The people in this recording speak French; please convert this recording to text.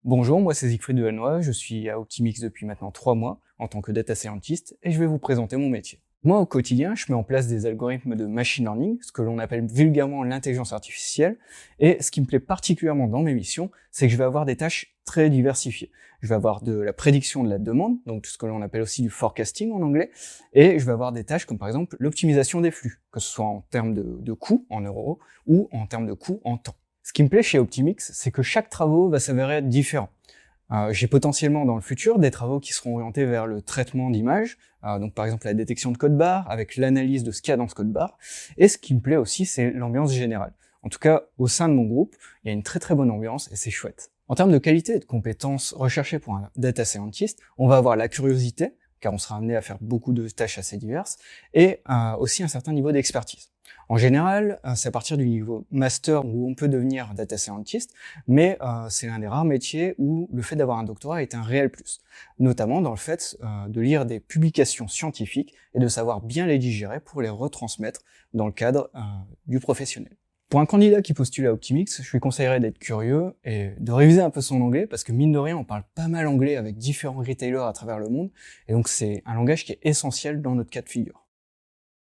Bonjour, moi c'est Siegfried Delannoy, je suis à Optimix depuis maintenant 3 mois en tant que data scientist et je vais vous présenter mon métier. Moi au quotidien, je mets en place des algorithmes de machine learning, ce que l'on appelle vulgairement l'intelligence artificielle, et ce qui me plaît particulièrement dans mes missions, c'est que je vais avoir des tâches très diversifiées. Je vais avoir de la prédiction de la demande, donc tout ce que l'on appelle aussi du forecasting en anglais, et je vais avoir des tâches comme par exemple l'optimisation des flux, que ce soit en termes de coûts en euros ou en termes de coûts en temps. Ce qui me plaît chez Optimix, c'est que chaque travaux va s'avérer être différent. J'ai potentiellement dans le futur des travaux qui seront orientés vers le traitement d'images, donc par exemple la détection de code barre avec l'analyse de ce qu'il y a dans ce code barre. Et ce qui me plaît aussi, c'est l'ambiance générale. En tout cas, au sein de mon groupe, il y a une très très bonne ambiance et c'est chouette. En termes de qualité et de compétences recherchées pour un data scientist, on va avoir la curiosité, car on sera amené à faire beaucoup de tâches assez diverses, et aussi un certain niveau d'expertise. En général, c'est à partir du niveau master où on peut devenir data scientist, mais c'est l'un des rares métiers où le fait d'avoir un doctorat est un réel plus, notamment dans le fait de lire des publications scientifiques et de savoir bien les digérer pour les retransmettre dans le cadre du professionnel. Pour un candidat qui postule à Optimix, je lui conseillerais d'être curieux et de réviser un peu son anglais, parce que mine de rien, on parle pas mal anglais avec différents retailers à travers le monde, et donc c'est un langage qui est essentiel dans notre cas de figure.